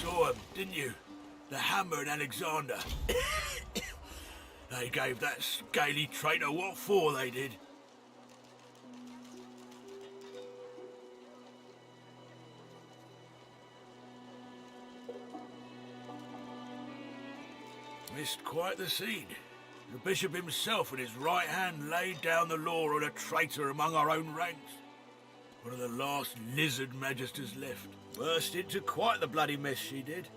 Saw 'em, didn't you? The Hammer and Alexander. They gave that scaly traitor what for, they did. Missed quite the scene. The bishop himself with his right hand laid down the law on a traitor among our own ranks. One of the last lizard magisters left. Burst into quite the bloody mess she did.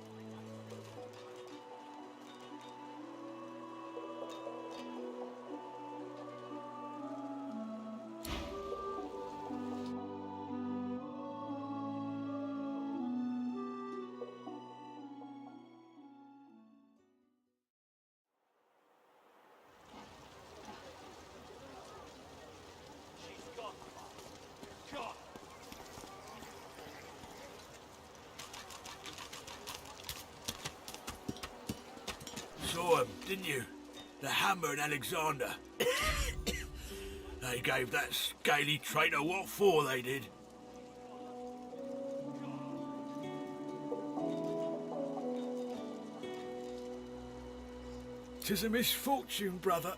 Saw 'em, didn't you? The Hammer and Alexander. They gave that scaly traitor what for, they did. 'Tis a misfortune, brother.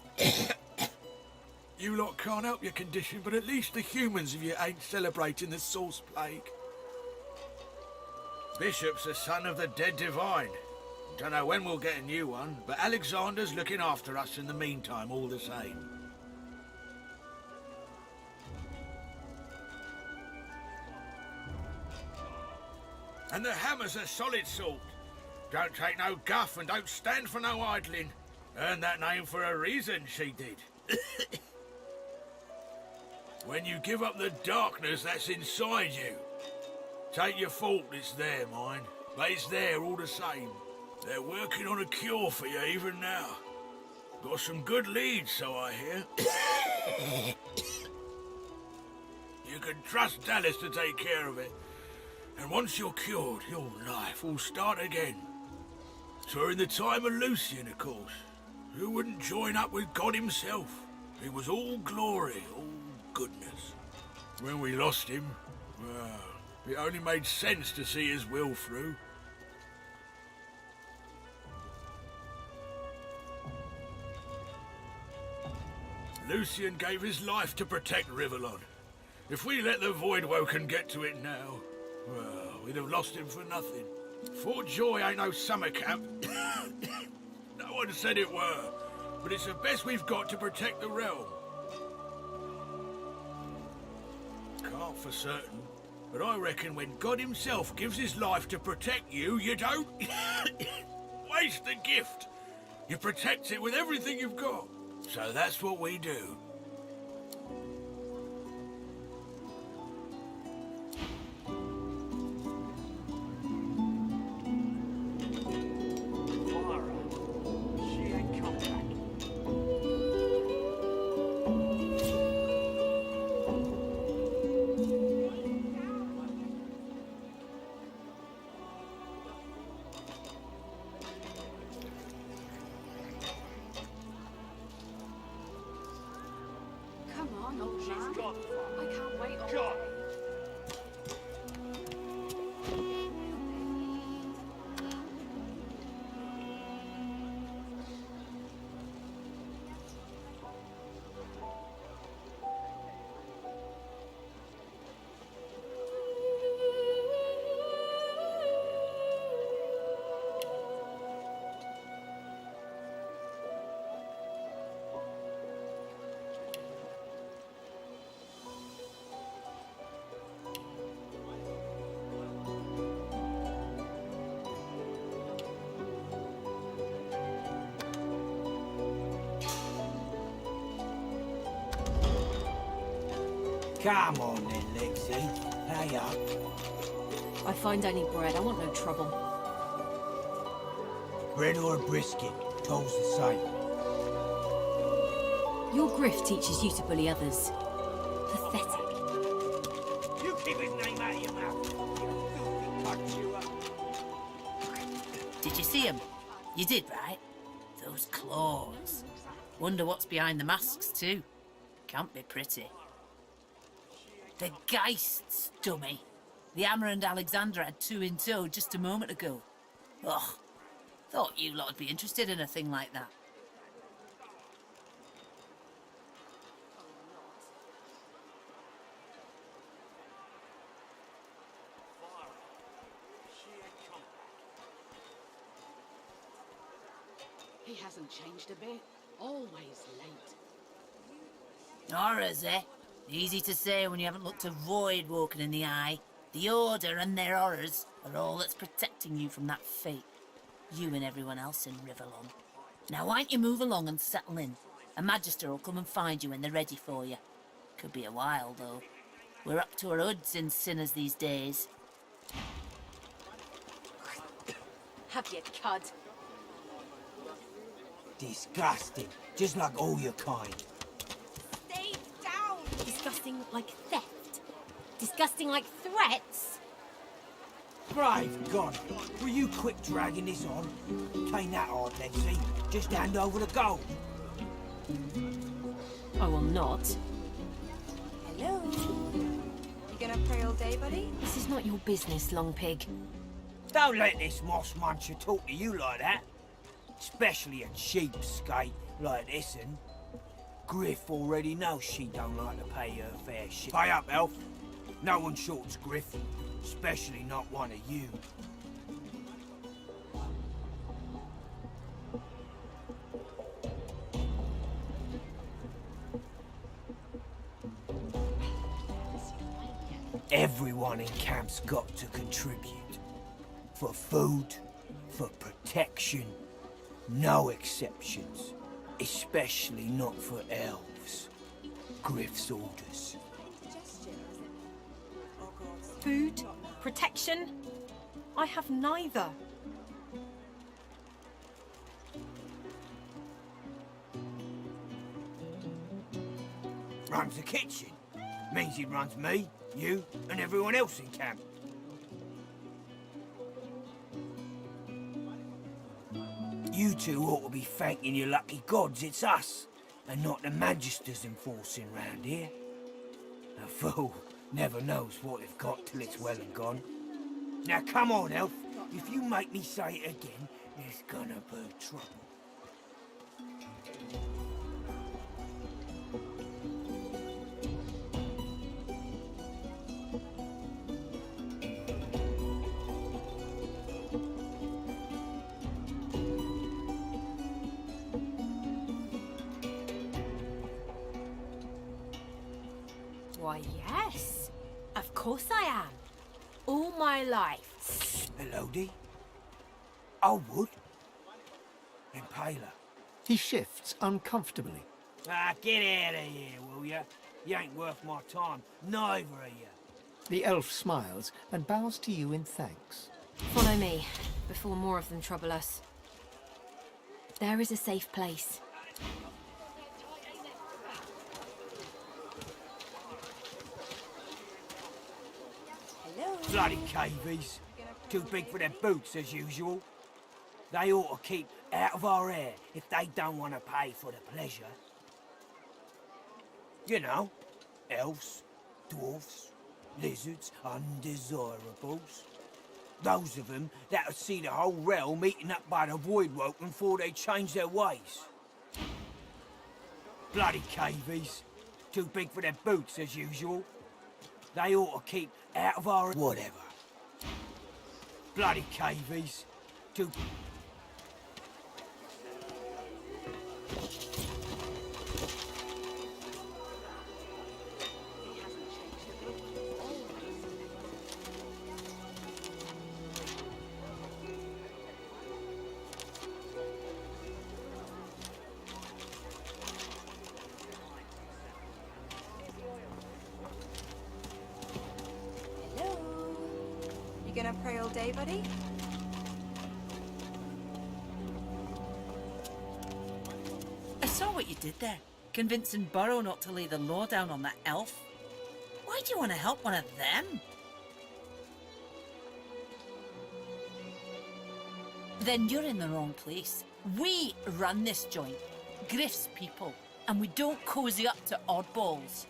You lot can't help your condition, but at least the humans of you ain't celebrating the source plague. Bishop's the son of the dead divine. Don't know when we'll get a new one, but Alexander's looking after us in the meantime, all the same. And the Hammer's a solid sort. Don't take no guff and don't stand for no idling. Earned that name for a reason, she did. When you give up the darkness that's inside you, take your fault, it's there, mind. But it's there all the same. They're working on a cure for you even now. Got some good leads, so I hear. You can trust Dallas to take care of it. And once you're cured, your life will start again. During the time of Lucian, of course. Who wouldn't join up with God himself? He was all glory, all goodness. When we lost him, well, it only made sense to see his will through. Lucian gave his life to protect Rivellon. If we let the Voidwoken get to it now, well, we'd have lost him for nothing. Fort Joy ain't no summer camp. No one said it were, but it's the best we've got to protect the realm. Can't for certain, but I reckon when God himself gives his life to protect you, you don't waste the gift. You protect it with everything you've got. So that's what we do. Come on then, Lexi. Hurry up. I find only bread. I want no trouble. Bread or brisket, goes the same. Your grift teaches you to bully others. Pathetic. You keep his name out of your mouth. You filthy cunt, you Did you see him? You did, right? Those claws. Wonder what's behind the masks, too. Can't be pretty. The Geists, dummy. The Hammer and Alexander had two in tow just a moment ago. Ugh, thought you lot would be interested in a thing like that. He hasn't changed a bit. Always late. Horrors, eh? Easy to say when you haven't looked a void walking in the eye. The Order and their horrors are all that's protecting you from that fate. You and everyone else in Riverlong. Now why don't you move along and settle in? A Magister will come and find you when they're ready for you. Could be a while, though. We're up to our hoods in sinners these days. Have you, cud? Disgusting. Just like all your kind. Stay down! Disgusting like theft. Disgusting like threats. Brave God, were you quick dragging this on? Ain't that hard, let's see. Just hand over the gold. I will not. Hello? You gonna pray all day, buddy? This is not your business, Long Pig. Don't let this moss muncher talk to you like that. Especially a cheapskate like this one. Griff already knows she don't like to pay her fair share. Pay up, elf. No one shorts Griff. Especially not one of you. Everyone in camp's got to contribute. For food, for protection, no exceptions. Especially not for elves. Griff's orders. Food? Protection? I have neither. Runs the kitchen. Means he runs me, you, and everyone else in camp. You two ought to be thanking your lucky gods it's us, and not the Magisters enforcing round here. A fool never knows what they've got till it's well and gone. Now come on, elf. If you make me say it again, there's gonna be trouble. Why, yes. Of course I am. All my life. Hello, Dee. I would. Impaler. He shifts uncomfortably. Ah, get out of here, will ya? You ain't worth my time. Neither of you. The elf smiles and bows to you in thanks. Follow me, before more of them trouble us. There is a safe place. Hello? Bloody cavies. Too big for their boots, as usual. They ought to keep out of our hair if they don't want to pay for the pleasure. You know, elves, dwarfs, lizards, undesirables. Those of them that would see the whole realm eaten up by the void woken before they change their ways. Bloody cavies. Too big for their boots, as usual. They ought to keep out of our... whatever. Bloody cavies. Too... Hello? You gonna pray all day, buddy? I saw what you did there, convincing Burrow not to lay the law down on that elf. Why do you want to help one of them? Then you're in the wrong place. We run this joint, Griff's people, and we don't cozy up to oddballs.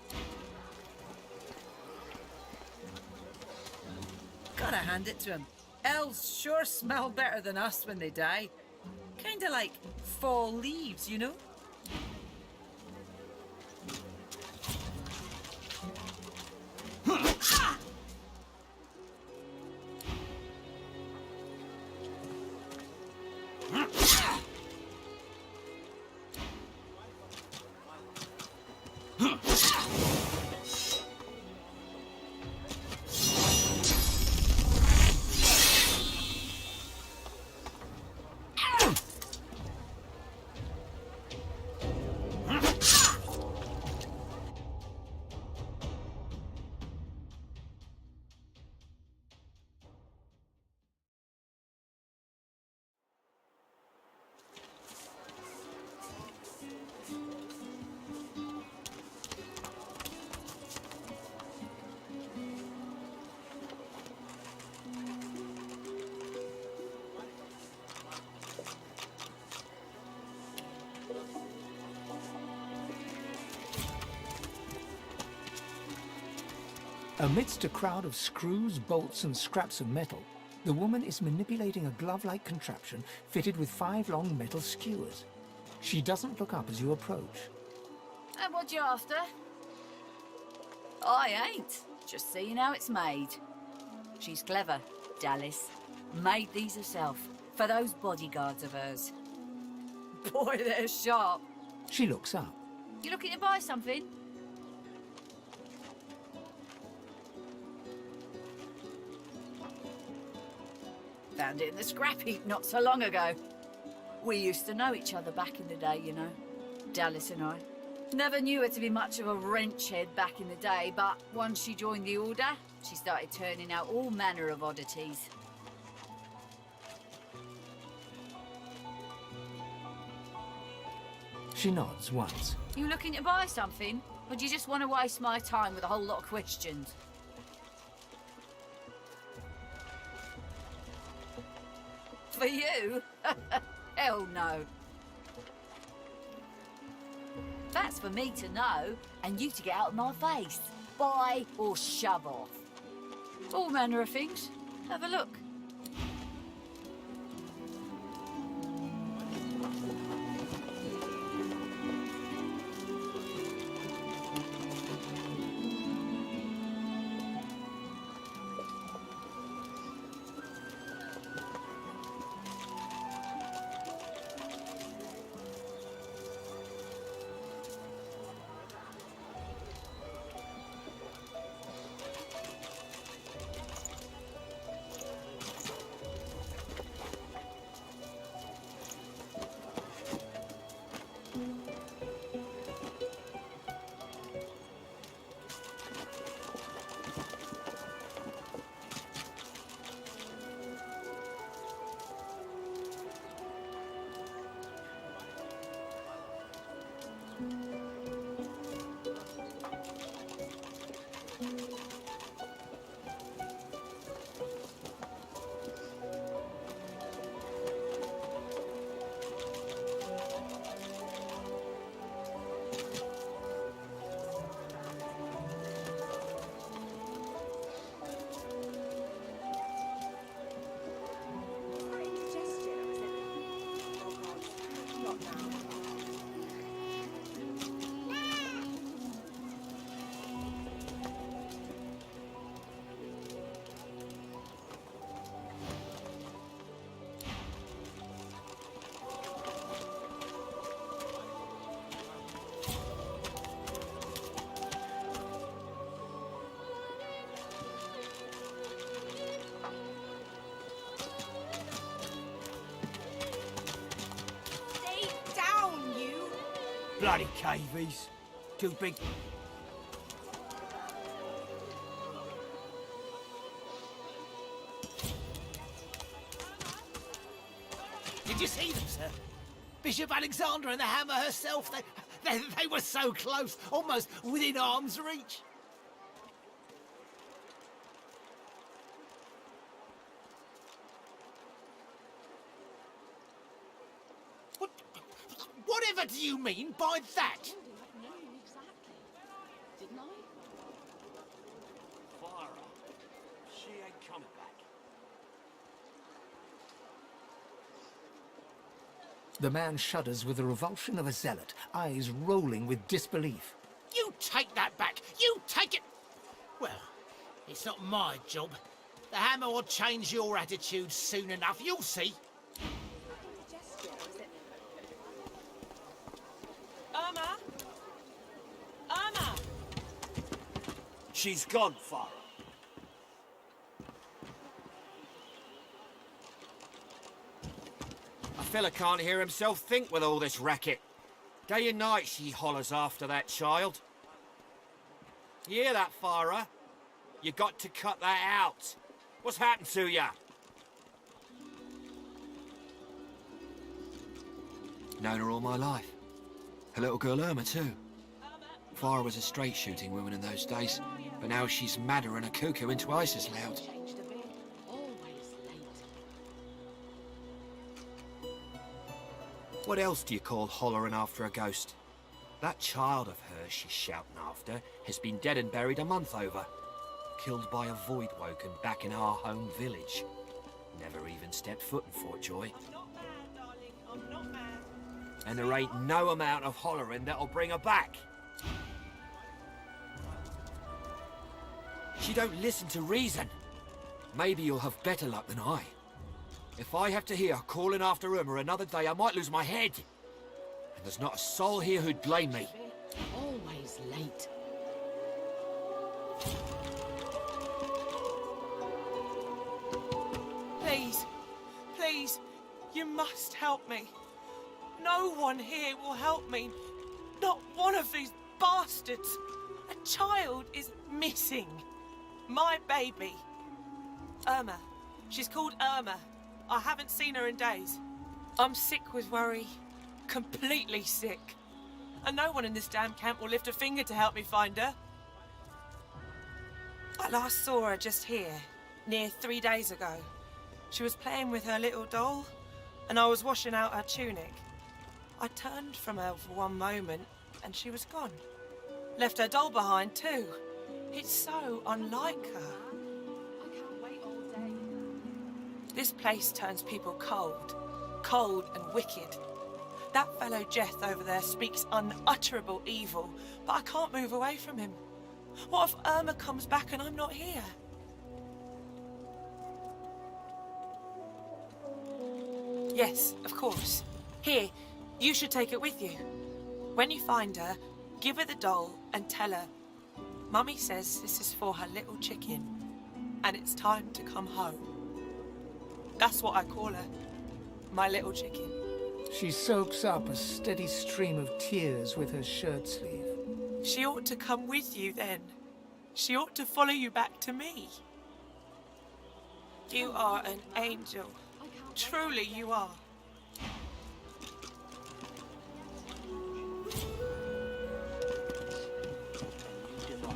Gotta hand it to him. Elves sure smell better than us when they die. Kinda like fall leaves, you know? Amidst a crowd of screws, bolts, and scraps of metal, the woman is manipulating a glove-like contraption fitted with 5 long metal skewers. She doesn't look up as you approach. And what you after? I ain't. Just seeing how it's made. She's clever, Dallas. Made these herself, for those bodyguards of hers. Boy, they're sharp. She looks up. You looking to buy something? Found it in the scrap heap not so long ago. We used to know each other back in the day, you know. Dallas and I. Never knew her to be much of a wrench head back in the day, but once she joined the Order, she started turning out all manner of oddities. She nods once. You looking to buy something? Or do you just want to waste my time with a whole lot of questions? For you? Hell no. That's for me to know, and you to get out of my face. Buy or shove off. All manner of things. Have a look. Bloody cavies. Too big. Did you see them, sir? Bishop Alexander and the Hammer herself, they were so close, almost within arm's reach. Whatever do you mean by that? No, exactly. Didn't I? Fire up. She ain't coming back. The man shudders with the revulsion of a zealot, eyes rolling with disbelief. You take that back! You take it! Well, it's not my job. The hammer will change your attitude soon enough. You'll see. Irma? Irma! She's gone, Farah. A fella can't hear himself think with all this racket. Day and night she hollers after that child. You hear that, Farah? You got to cut that out. What's happened to ya? Known her all my life. Her little girl Irma, too. Farah was a straight shooting woman in those days, but now she's madder than a cuckoo and twice as loud. Changed a bit. Always late. What else do you call hollering after a ghost? That child of hers she's shouting after has been dead and buried a month over. Killed by a void woken back in our home village. Never even stepped foot in Fort Joy. I'm not mad, darling. I'm not mad. And there ain't no amount of hollering that'll bring her back. She don't listen to reason. Maybe you'll have better luck than I. If I have to hear her calling after Irma another day, I might lose my head. And there's not a soul here who'd blame me. Always late. Please, please, you must help me. No one here will help me. Not one of these bastards. A child is missing. My baby. Irma. She's called Irma. I haven't seen her in days. I'm sick with worry. Completely sick. And no one in this damn camp will lift a finger to help me find her. I last saw her just here, near 3 days ago. She was playing with her little doll, and I was washing out her tunic. I turned from her for one moment, and she was gone. Left her doll behind, too. It's so unlike her. I can't wait all day. This place turns people cold. Cold and wicked. That fellow Jeth over there speaks unutterable evil, but I can't move away from him. What if Irma comes back and I'm not here? Yes, of course. Here, you should take it with you. When you find her, give her the doll and tell her, Mummy says this is for her little chicken, and it's time to come home. That's what I call her, my little chicken. She soaks up a steady stream of tears with her shirt sleeve. She ought to come with you then. She ought to follow you back to me. You are an angel. Truly you are.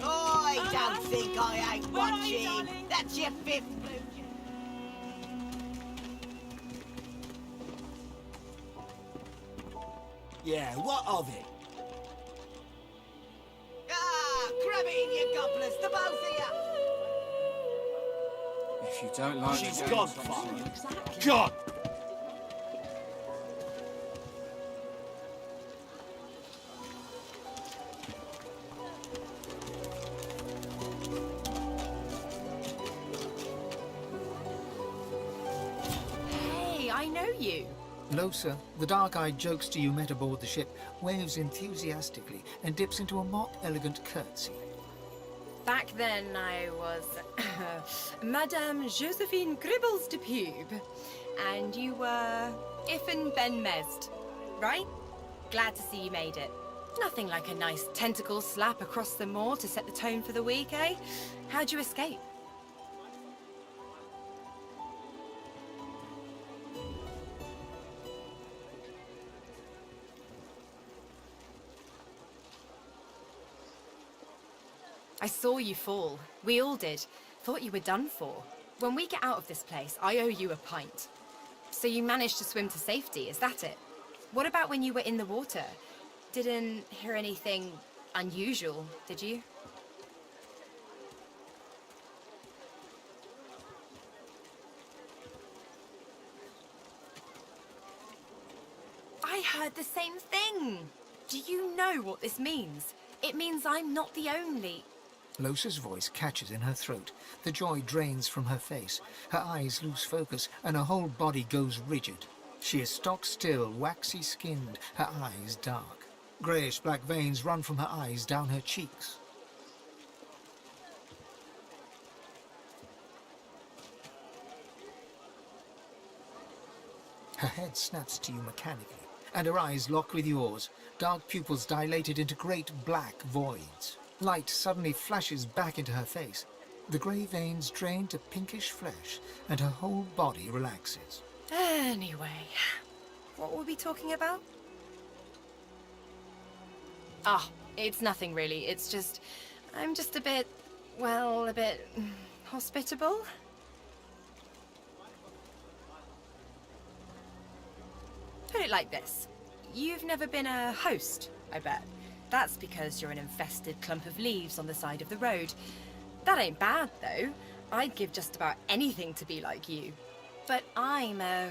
I don't think I ain't Where are you, watching. darling? That's your fifth. Yeah, what of it? Ah, grab it in your gobblers, the both of you. If you don't like She's the gone, games, Farah. Exactly. Gone! Hey, I know you. Losa, the dark-eyed jokester you met aboard the ship, waves enthusiastically and dips into a mock elegant curtsy. Back then, I was Madame Josephine Gribbles de Pube, and you were Iffen Ben Mezd, right? Glad to see you made it. Nothing like a nice tentacle slap across the moor to set the tone for the week, eh? How'd you escape? I saw you fall. We all did. Thought you were done for. When we get out of this place, I owe you a pint. So you managed to swim to safety, is that it? What about when you were in the water? Didn't hear anything unusual, did you? I heard the same thing. Do you know what this means? It means I'm not the only... Losa's voice catches in her throat. The joy drains from her face. Her eyes lose focus, and her whole body goes rigid. She is stock still, waxy skinned, her eyes dark. Greyish-black veins run from her eyes down her cheeks. Her head snaps to you mechanically, and her eyes lock with yours, dark pupils dilated into great black voids. Light suddenly flashes back into her face. The grey veins drain to pinkish flesh, and her whole body relaxes. Anyway, what were we talking about? Ah, it's nothing really. It's just... I'm just a bit... well, a bit... hospitable? Put it like this. You've never been a host, I bet. That's because you're an infested clump of leaves on the side of the road. That ain't bad, though. I'd give just about anything to be like you. But I'm a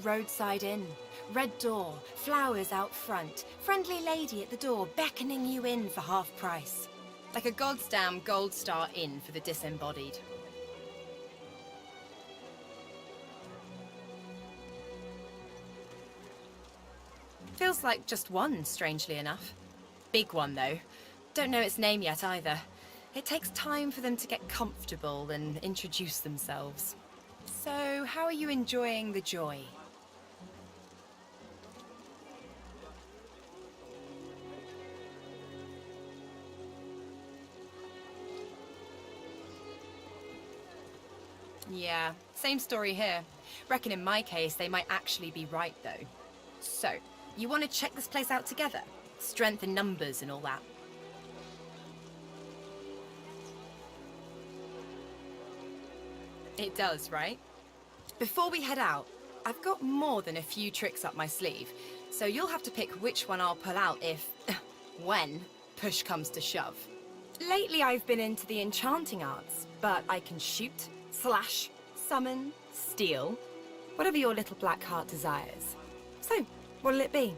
roadside inn. Red door, flowers out front, friendly lady at the door beckoning you in for half price. Like a goddamn gold star inn for the disembodied. Feels like just one, strangely enough. Big one, though. Don't know its name yet, either. It takes time for them to get comfortable and introduce themselves. So, how are you enjoying the joy? Yeah, same story here. Reckon in my case, they might actually be right, though. So, you want to check this place out together? Strength in numbers and all that. It does, right? Before we head out, I've got more than a few tricks up my sleeve, so you'll have to pick which one I'll pull out if... when push comes to shove. Lately I've been into the enchanting arts, but I can shoot, slash, summon, steal, whatever your little black heart desires. So, what'll it be?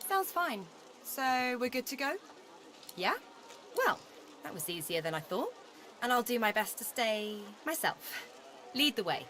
Sounds fine. So, we're good to go? Yeah? Well, that was easier than I thought. And I'll do my best to stay myself. Lead the way.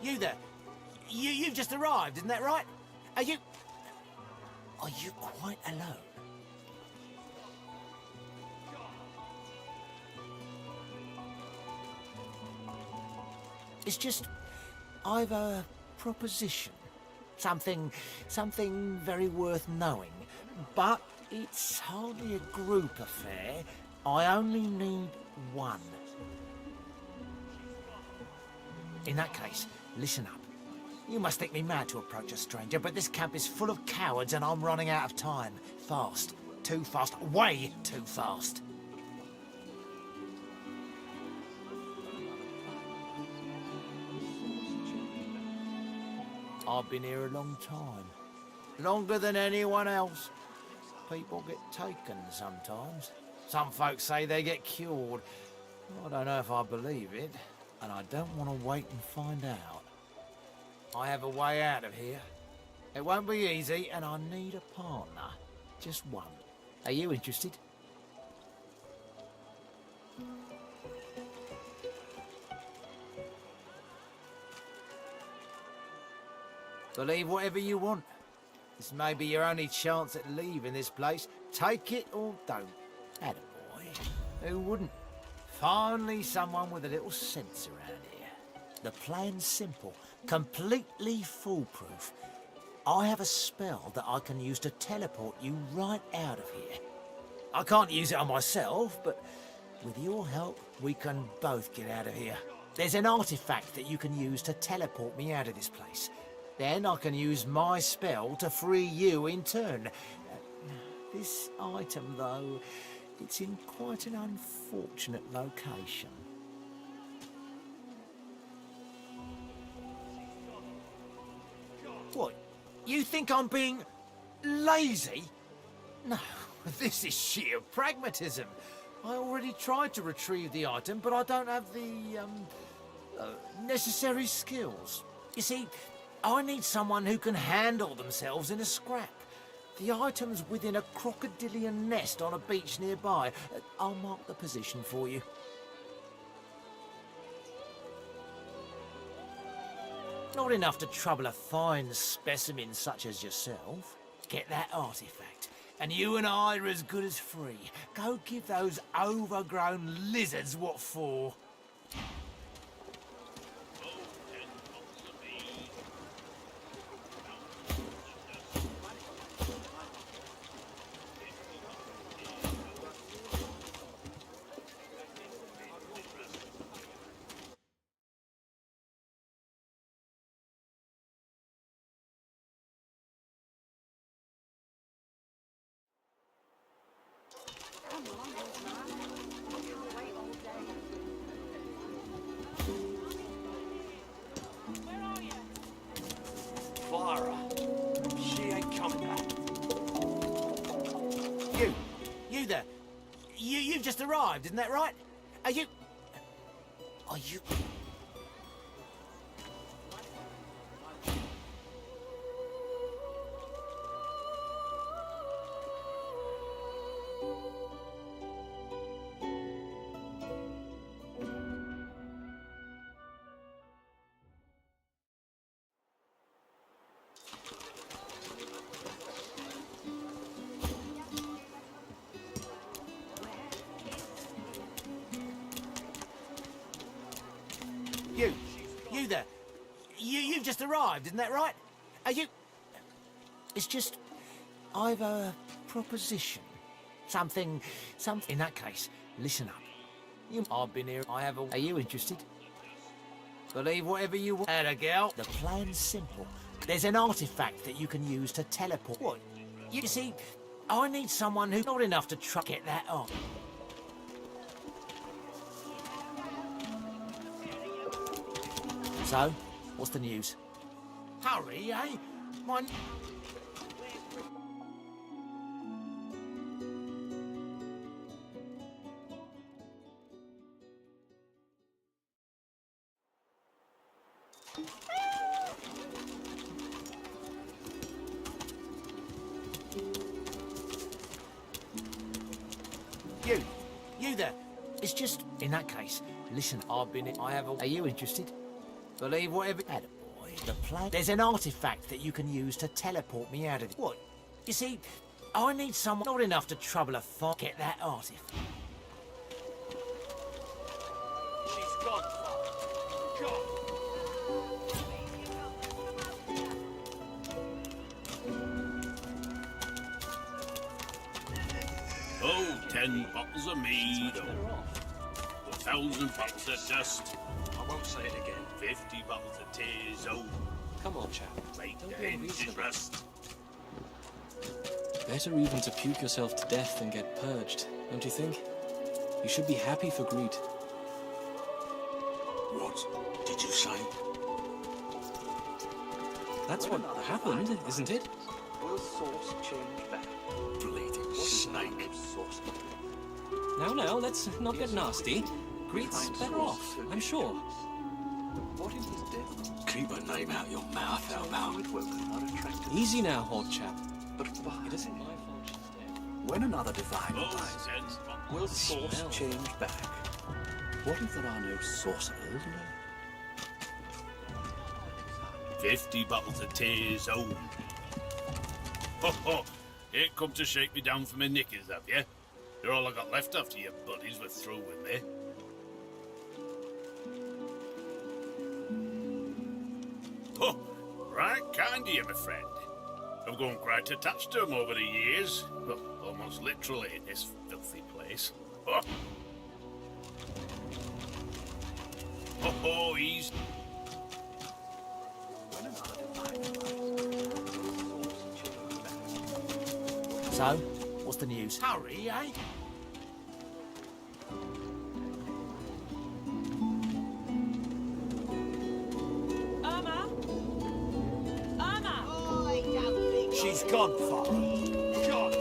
You there. You've just arrived, isn't that right? Are you quite alone? It's just, I've a proposition. Something very worth knowing. But it's hardly a group affair. I only need one. In that case, listen up. You must think me mad to approach a stranger, but this camp is full of cowards and I'm running out of time. Fast. Too fast. Way too fast. I've been here a long time. Longer than anyone else. People get taken sometimes. Some folks say they get cured. I don't know if I believe it, and I don't want to wait and find out. I have a way out of here. It won't be easy, and I need a partner. Just one. Are you interested? Believe whatever you want. This may be your only chance at leaving this place. Take it or don't. Attaboy. Who wouldn't? Finally someone with a little sense around here. The plan's simple. Completely foolproof. I have a spell that I can use to teleport you right out of here. I can't use it on myself, but with your help, we can both get out of here. There's an artifact that you can use to teleport me out of this place. Then I can use my spell to free you in turn. This item, though, it's in quite an unfortunate location. What? You think I'm being lazy? No, this is sheer pragmatism. I already tried to retrieve the item, but I don't have the necessary skills. You see, I need someone who can handle themselves in a scrap. The item's within a crocodilian nest on a beach nearby. I'll mark the position for you. Not enough to trouble a fine specimen such as yourself. Get that artifact, and you and I are as good as free. Go give those overgrown lizards what for. Clara, she ain't coming back. You there. You've just arrived, isn't that right? Are you... You there. You've just arrived, isn't that right? Are you... It's just... I've a proposition. Something... In that case, listen up. I've been here. I have a... Are you interested? Believe whatever you want. Atta girl. The plan's simple. There's an artifact that you can use to teleport. What? You see, I need someone who's not enough to get that on. So, what's the news? Hurry, eh? One... You there. It's just... In that case, listen, I have a... Are you interested? Believe whatever... Attaboy, the plan... There's an artifact that you can use to teleport me out of... What? You see, I need someone not enough to trouble a fight. Get that artifact. She's gone. Gone. Oh, 10 bottles of mead, 1,000 bottles of dust. I won't say it again. 50 bottles of tears, oh, Come on, chap. late Don't the be hinges unreasonable. rust. Better even to puke yourself to death than get purged, don't you think? You should be happy for greed. What did you say? That's what happened, isn't it? Will source change back? Bleeding snake. Now, let's not get nasty. Greed's better off, I'm sure. What in his death? Keep a name out your mouth, Elbow. Woken are attracted. Easy now, horde chap. But why? It isn't my fault she's dead. When another divine Oh, arrives, 10 bottles. Will source Smell. change back? What if there are no sorcerers left? 50 bottles of tears, oh. Ho ho! Ain't come to shake me down for my knickers, have you? You're all I got left after your buddies were through with me. Oh, right kind of you, my friend. I've grown quite attached to 'em over the years. Well, almost literally in this filthy place. Oh, oh, he's... So, what's the news? Hurry, eh? Irma? Irma! She's gone, Father. Gone.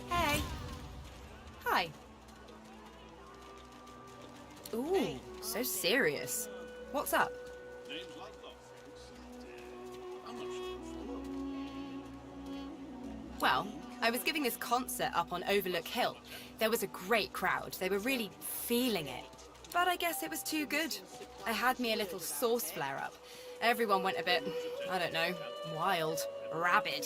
Hey. Hi. Ooh, so serious. What's up? Well, I was giving this concert up on Overlook Hill. There was a great crowd. They were really feeling it. But I guess it was too good. I had me a little source flare-up. Everyone went a bit, I don't know, wild, rabid.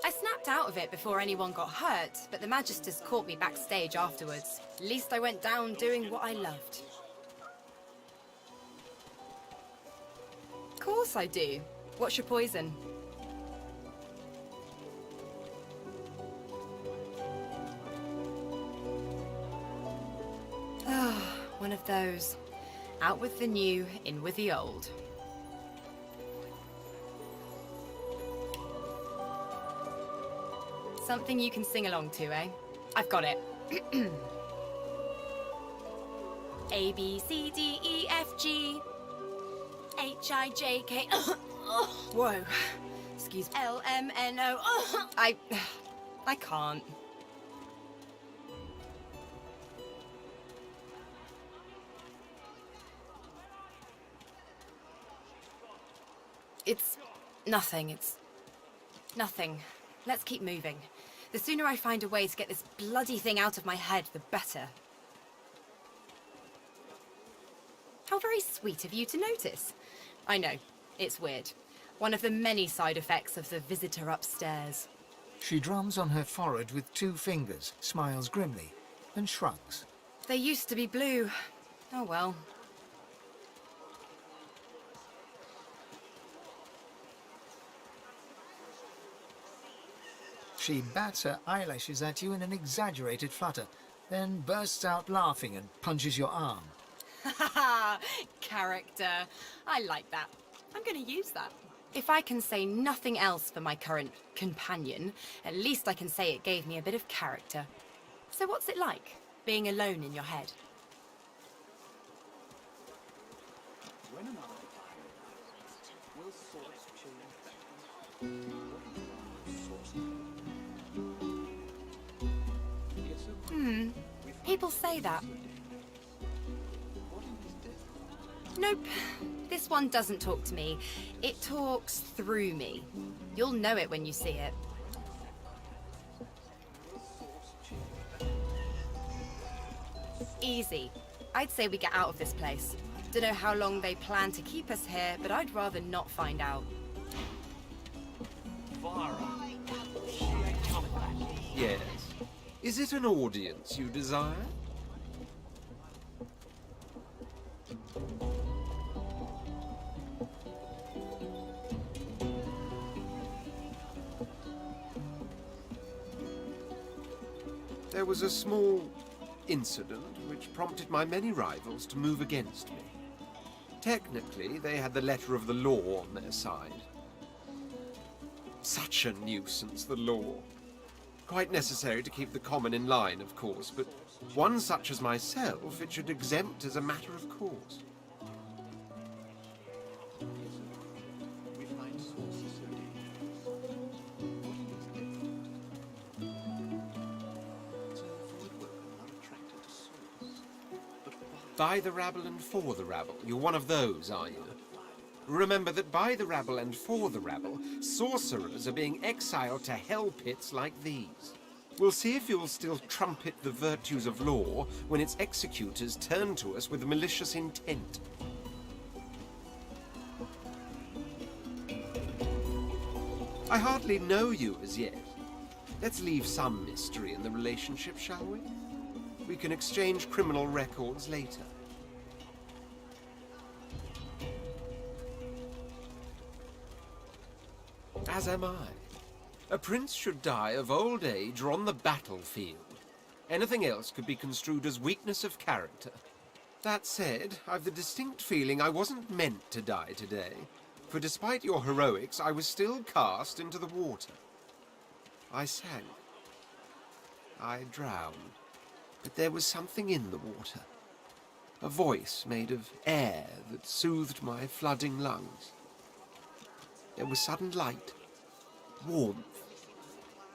I snapped out of it before anyone got hurt, but the Magisters caught me backstage afterwards. At least I went down doing what I loved. Of course I do. What's your poison? Ah, one of those. Out with the new, in with the old. Something you can sing along to, eh? I've got it. A, B, C, D, E, F, G, H, I, J, K... Whoa. Excuse me. L, M, N, O... I can't. It's nothing. It's nothing. Let's keep moving. The sooner I find a way to get this bloody thing out of my head, the better. How very sweet of you to notice. I know, it's weird. One of the many side effects of the visitor upstairs. She drums on her forehead with 2 fingers, smiles grimly, and shrugs. They used to be blue. Oh well. She bats her eyelashes at you in an exaggerated flutter, then bursts out laughing and punches your arm. Haha, character. I like that. I'm going to use that. If I can say nothing else for my current companion, at least I can say it gave me a bit of character. So what's it like, being alone in your head? People say that. Nope. This one doesn't talk to me. It talks through me. You'll know it when you see it. Easy. I'd say we get out of this place. Don't know how long they plan to keep us here, but I'd rather not find out. Yes. Is it an audience you desire? There was a small incident which prompted my many rivals to move against me. Technically, they had the letter of the law on their side. Such a nuisance, the law. Quite necessary to keep the common in line, of course, but one such as myself it should exempt as a matter of course. By the rabble and for the rabble. You're one of those, are you? Remember that by the rabble and for the rabble, sorcerers are being exiled to hell pits like these. We'll see if you'll still trumpet the virtues of law when its executors turn to us with malicious intent. I hardly know you as yet. Let's leave some mystery in the relationship, shall we? We can exchange criminal records later. As am I. A prince should die of old age or on the battlefield. Anything else could be construed as weakness of character. That said, I've the distinct feeling I wasn't meant to die today, for despite your heroics, I was still cast into the water. I sank. I drowned. But there was something in the water. A voice made of air that soothed my flooding lungs. There was sudden light, warmth,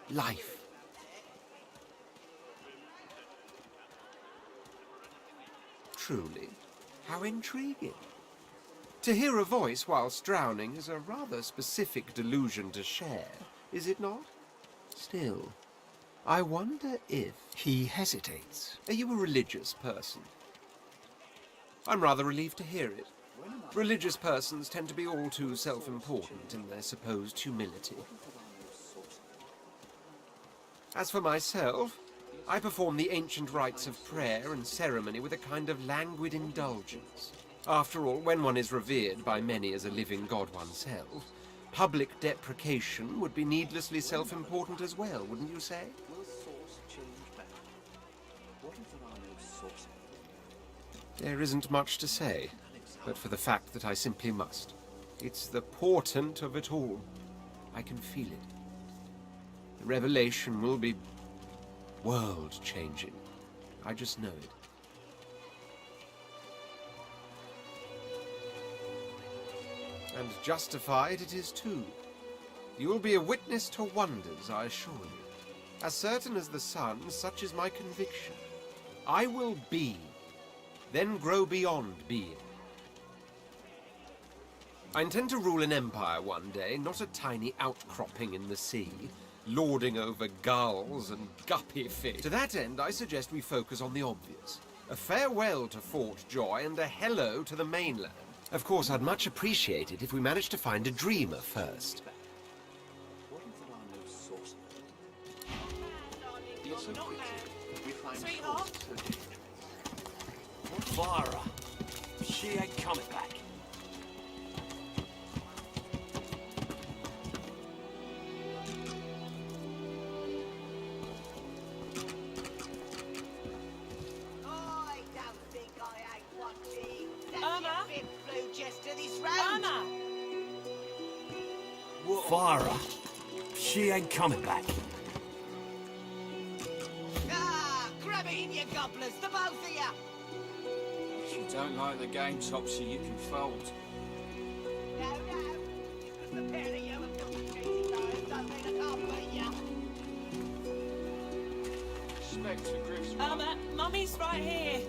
life. Truly, how intriguing. To hear a voice whilst drowning is a rather specific delusion to share, is it not? Still, I wonder if... He hesitates. Are you a religious person? I'm rather relieved to hear it. Religious persons tend to be all too self-important in their supposed humility. As for myself, I perform the ancient rites of prayer and ceremony with a kind of languid indulgence. After all, when one is revered by many as a living god oneself, public deprecation would be needlessly self-important as well, wouldn't you say? There isn't much to say, but for the fact that I simply must. It's the portent of it all. I can feel it. The revelation will be world-changing. I just know it. And justified it is too. You will be a witness to wonders, I assure you. As certain as the sun, such is my conviction. I will be, then grow beyond being. I intend to rule an empire one day, not a tiny outcropping in the sea, lording over gulls and guppy fish. To that end, I suggest we focus on the obvious. A farewell to Fort Joy and a hello to the mainland. Of course, I'd much appreciate it if we managed to find a dreamer first. Clara, she ain't coming back. Clara, she ain't coming back. Ah, grab it in your gobblers, the both of you. If you don't like the game, Topsy, you can fold. No, just the pair of you have got the crazy guys, don't mean I can't beat you. Spectre Griff's Mummy's right here.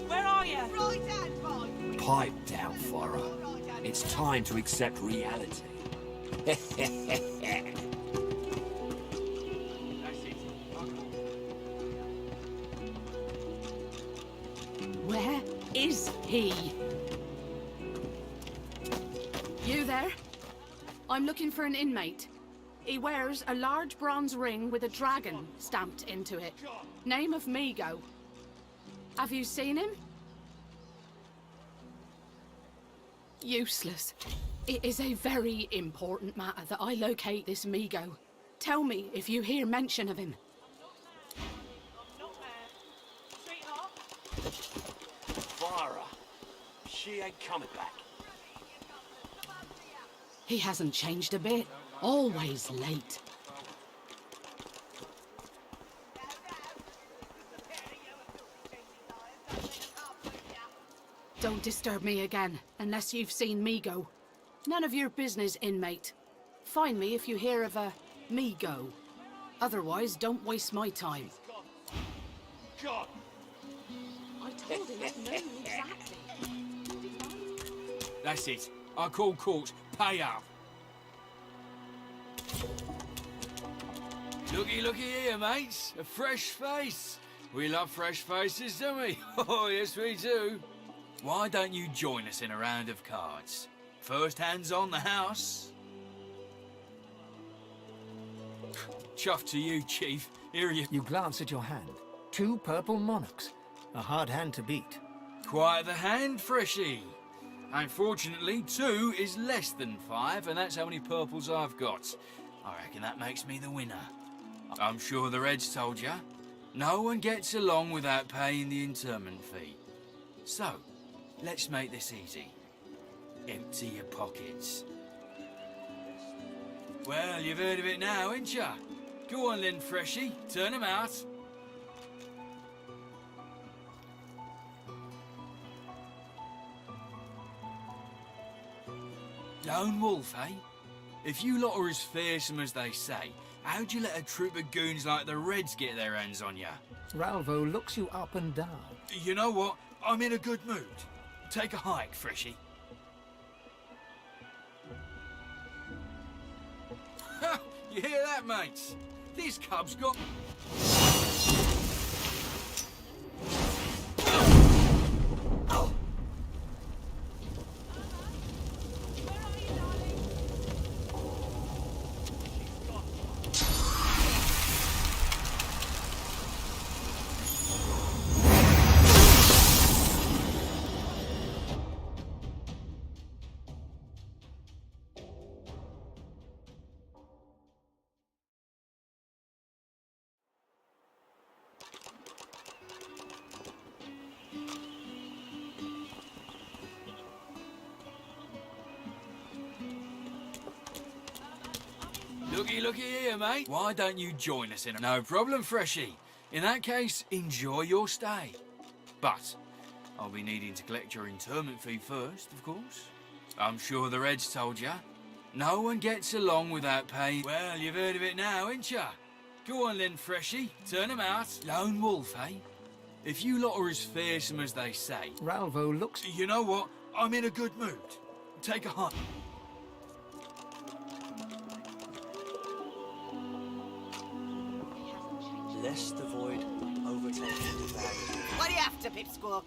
Where are you? Right hand, boy. Pipe down, Clara. It's time to accept reality. he. You there? I'm looking for an inmate. He wears a large bronze ring with a dragon stamped into it. Name of Migo. Have you seen him? Useless. It is a very important matter that I locate this Migo. Tell me if you hear mention of him. Fire her. She ain't coming back. He hasn't changed a bit. Always late. Don't disturb me again, unless you've seen Migo. None of your business, inmate. Find me if you hear of a Migo. Otherwise, don't waste my time. God! I told him I know exactly. That's it. I call court. Pay up. Looky here, mates. A fresh face. We love fresh faces, don't we? Oh, yes, we do. Why don't you join us in a round of cards? First hands on the house. Chuff to you, Chief. Here you... You glance at your hand. 2 purple monarchs. A hard hand to beat. Quite the hand, Freshie. Unfortunately, 2 is less than 5, and that's how many purples I've got. I reckon that makes me the winner. I'm sure the Reds told ya. No one gets along without paying the interment fee. So, let's make this easy. Empty your pockets. Well, you've heard of it now, ain't ya? Go on then, Freshie. Turn 'em out. Lone wolf, eh? If you lot are as fearsome as they say, how'd you let a troop of goons like the Reds get their hands on ya? Ralvo looks you up and down. You know what? I'm in a good mood. Take a hike, Freshie. Ha! You hear that, mates? This cub's got... Looky here, mate. Why don't you join us in a... No problem, Freshie. In that case, enjoy your stay. But I'll be needing to collect your interment fee first, of course. I'm sure the Reds told ya. No one gets along without paying... Well, you've heard of it now, ain't ya? Go on then, Freshie. Turn 'em out. Lone wolf, eh? If you lot are as fearsome as they say... Ralvo looks... You know what? I'm in a good mood. Take a hike. Lest the void overtake the dragon. What are you after, Pipsqueak?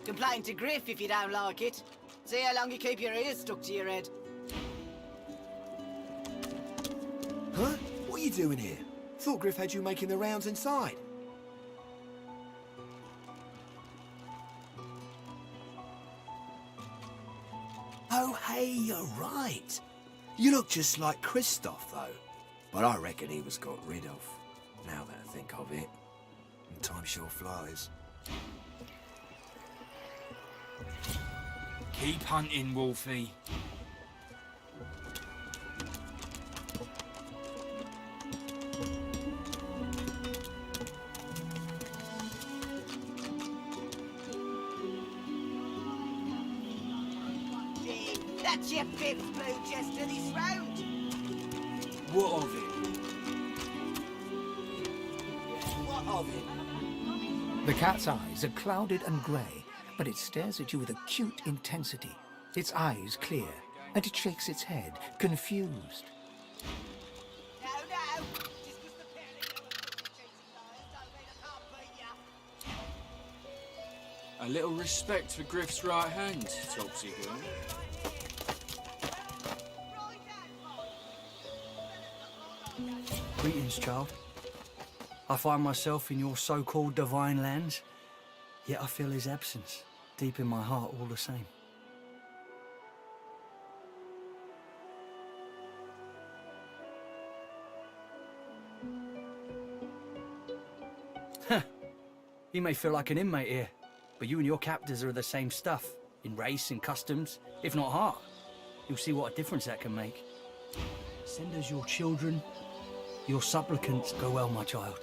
Complain to Griff if you don't like it. See how long you keep your ears stuck to your head. Huh? What are you doing here? Thought Griff had you making the rounds inside. Oh, hey, you're right. You look just like Christoph, though. But I reckon he was got rid of. Now that I think of it. And time sure flies. Keep hunting, Wolfie. That's your fifth blue chester this round. What of it? What of it? The cat's eyes are clouded and grey, but it stares at you with acute intensity. Its eyes clear, and it shakes its head, confused. A little respect for Griff's right hand, Topsy girl. Greetings, child. I find myself in your so-called divine lands, yet I feel his absence deep in my heart all the same. You may feel like an inmate here, but you and your captors are the same stuff, in race and customs, if not heart. You'll see what a difference that can make. Send us your children, your supplicants go well, my child.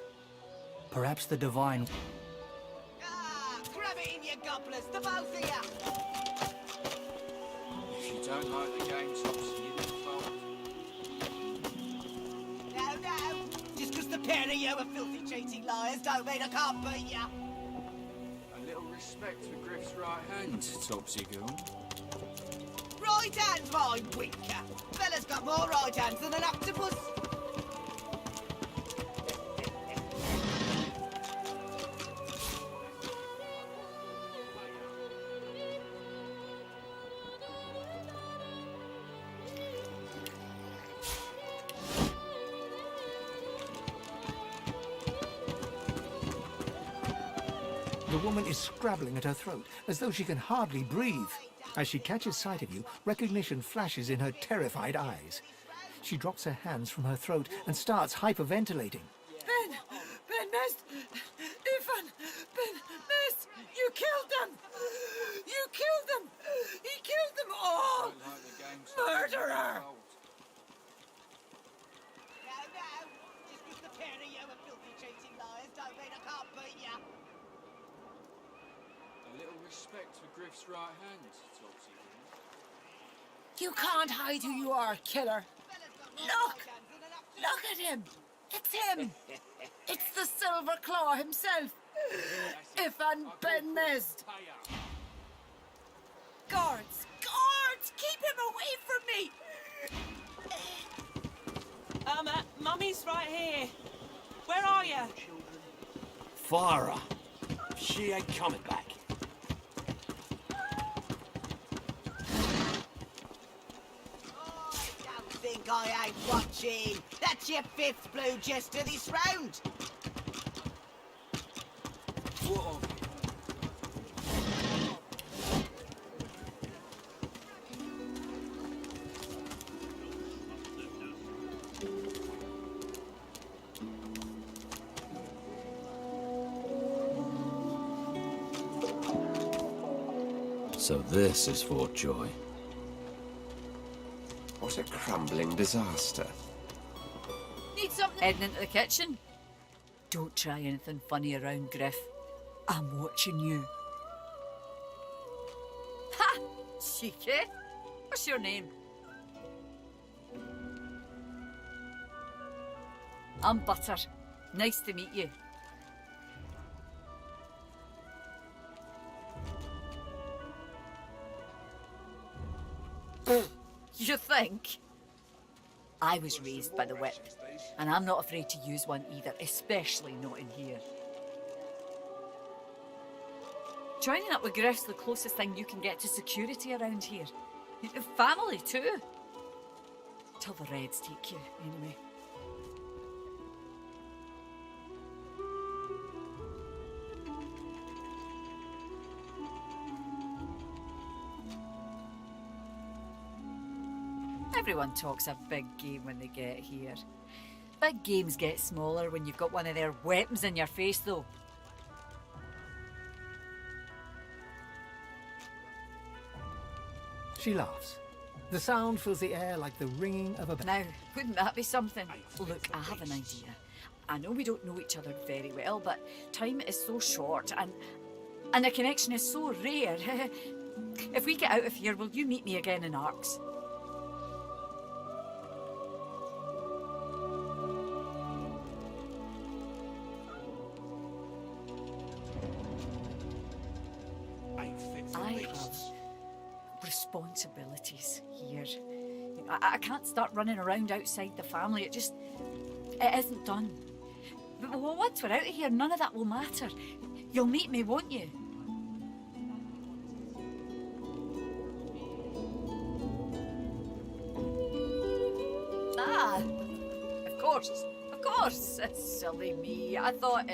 Perhaps the divine... Grab it in your gobblers, the both of you! If you don't like the game, Topsy, you're fault. No. Just because the pair of you are filthy, cheating liars don't mean I can't beat you. A little respect for Griff's right hand, Topsy girl. Right hand's my winker. Fella's got more right hands than an octopus. The woman is scrabbling at her throat, as though she can hardly breathe. As she catches sight of you, recognition flashes in her terrified eyes. She drops her hands from her throat and starts hyperventilating. Ben Mest, Ifan, Ben Mest, you killed them! You killed them! He killed them all! Murderer! No. Just because the pair of you are filthy, cheating liars don't mean I can't beat you. A little respect for Griff's right hand, Topsy girl. You can't hide who you are, killer. Look! Look at him! It's him! It's the Silver Claw himself! Ifan Ben Mezd! Guards! Guards! Keep him away from me! Mummy's right here. Where are you? Fire her. She ain't coming back. Think I ain't watching. That's your 5th blue jester this round. Whoa. So this is Fort Joy. What a crumbling disaster. Need something? Heading into the kitchen? Don't try anything funny around Griff. I'm watching you. Ha! Cheeky. What's your name? I'm Butter. Nice to meet you. You think? I was raised by the whip, and I'm not afraid to use one either, especially not in here. Joining up with Griff's the closest thing you can get to security around here. Family, too. Till the Reds take you, anyway. Everyone talks a big game when they get here. Big games get smaller when you've got one of their weapons in your face, though. She laughs. The sound fills the air like the ringing of a bell. Now, wouldn't that be something? Look, I have an idea. I know we don't know each other very well, but time is so short and the connection is so rare. If we get out of here, will you meet me again in Arks? I have responsibilities here. I can't start running around outside the family. It isn't done. But once we're out of here, none of that will matter. You'll meet me, won't you? Ah, of course. Of course. Silly me. I thought...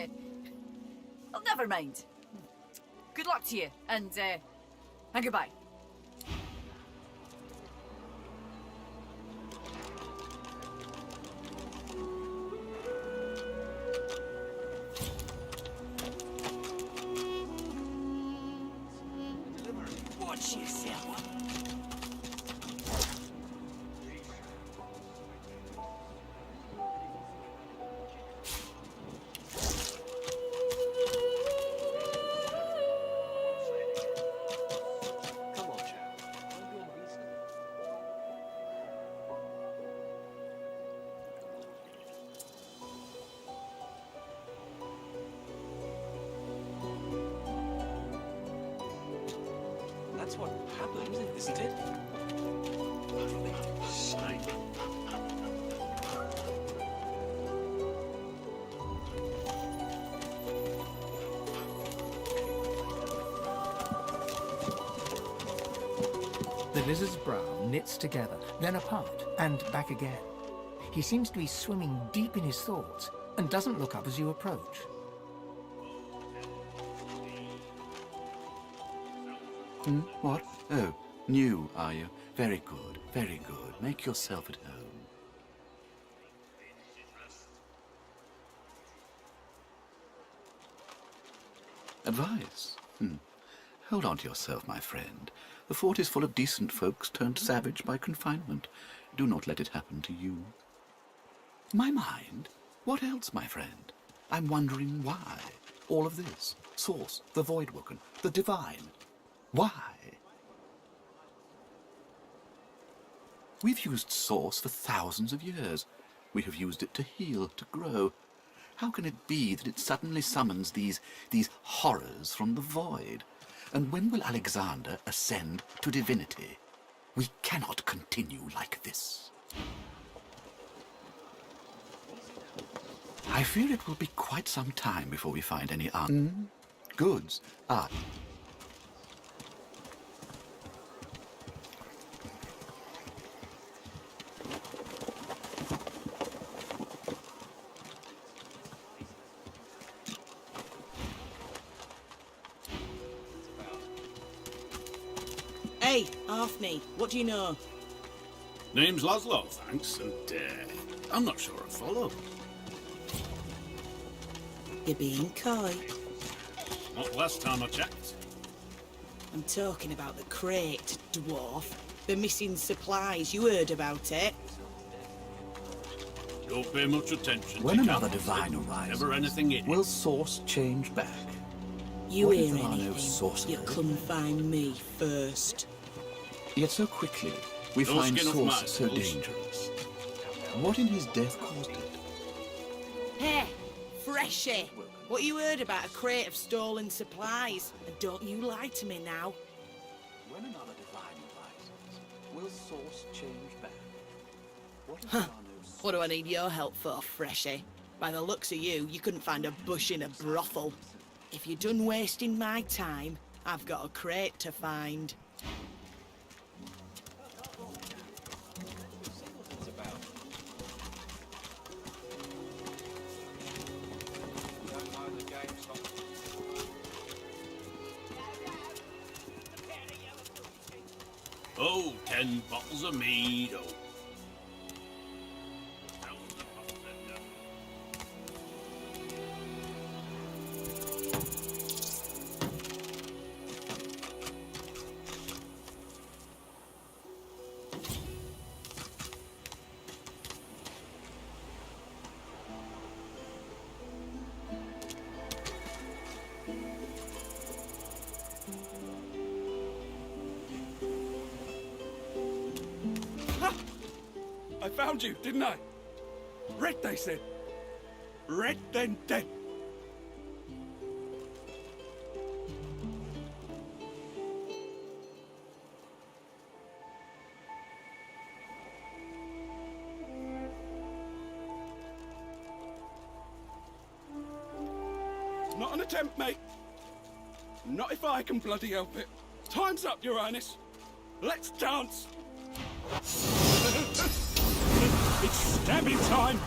Well, never mind. Good luck to you, and goodbye. Watch yourself. Come on, chap. Don't be unreasonable. That's what happened, isn't it? Snake. The lizard's brow knits together, then apart, and back again. He seems to be swimming deep in his thoughts, and doesn't look up as you approach. What? Oh, new, are you? Very good, very good. Make yourself at home. Advice? Hold on to yourself, my friend. The fort is full of decent folks turned savage by confinement. Do not let it happen to you. My mind? What else, my friend? I'm wondering why. All of this. Source, the Voidwoken, the Divine. Why? We've used Source for thousands of years. We have used it to heal, to grow. How can it be that it suddenly summons these horrors from the void? And when will Alexander ascend to divinity? We cannot continue like this. I fear it will be quite some time before we find any goods. Hey, Arfney, what do you know? Name's Laszlo, thanks, and I'm not sure I follow. You're being coy. Not last time I checked. I'm talking about the crate, dwarf. The missing supplies, you heard about it? Don't pay much attention. When to another captains. divine arrives, Never anything in it. will Source change back? You What if hear there are no anything, you sorcerers? come find me first. Yet so quickly, we No find skin off Source my so balls. dangerous. What in his death caused it? Hey, Freshie! What you heard about a crate of stolen supplies? And don't you lie to me now. When another divine arises, will Source change back? What if Huh. there are no What do I need your help for, Freshie? By the looks of you, you couldn't find a bush in a brothel. If you're done wasting my time, I've got a crate to find. Oh, 10 bottles of mead. Oh. I found you, didn't I? Red, they said. Red, then dead. Not an attempt, mate. Not if I can bloody help it. Time's up, Your Highness. Let's dance. It's stabbing time!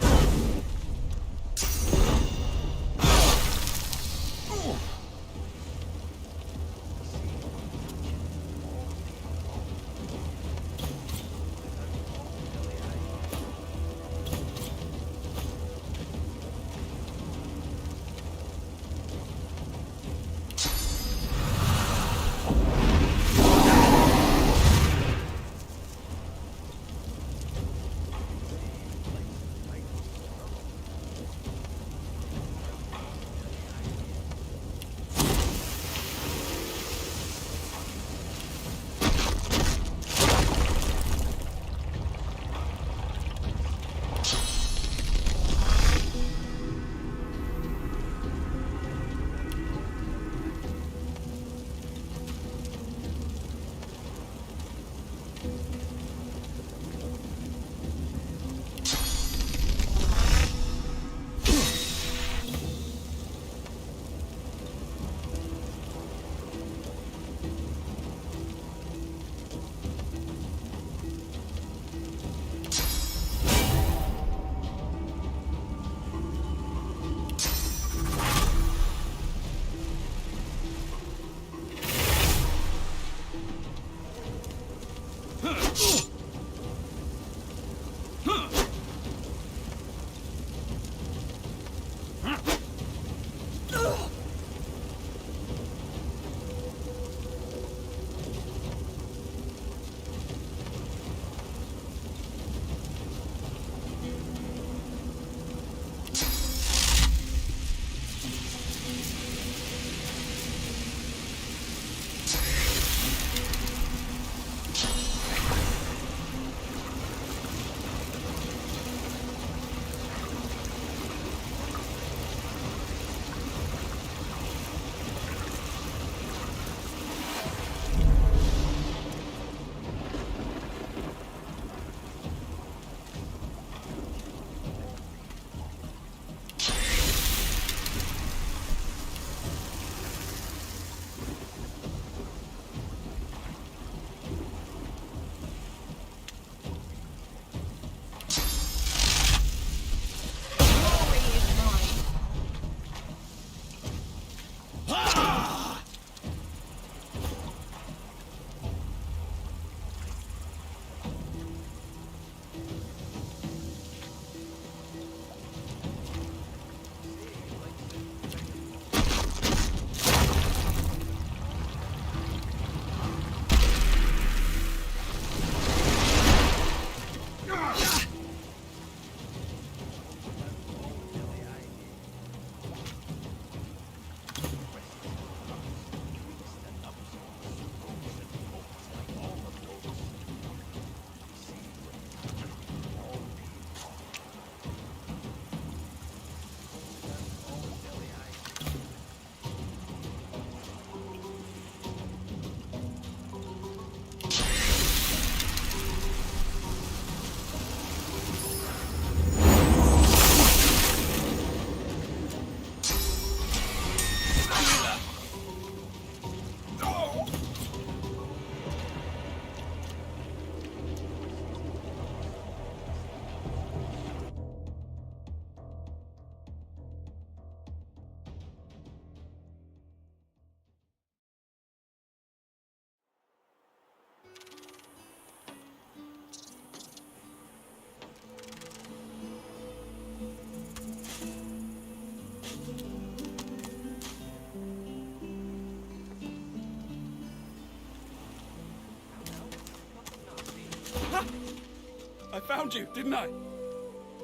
I found you, didn't I?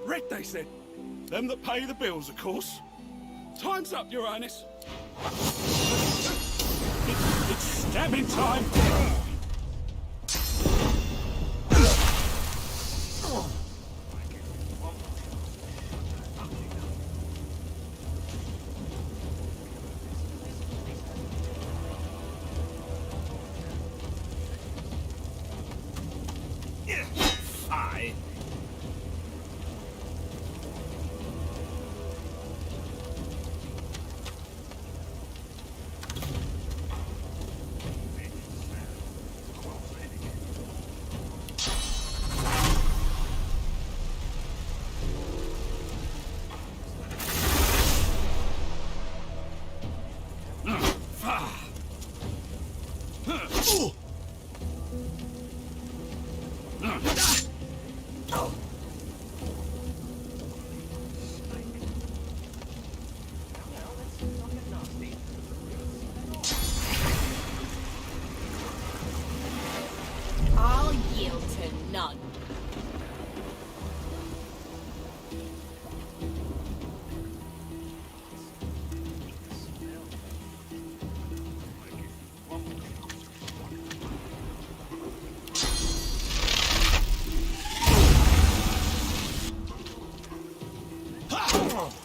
Red, they said. Them that pay the bills, of course. Time's up, Your Highness. It's stabbing time. Fine. Oh.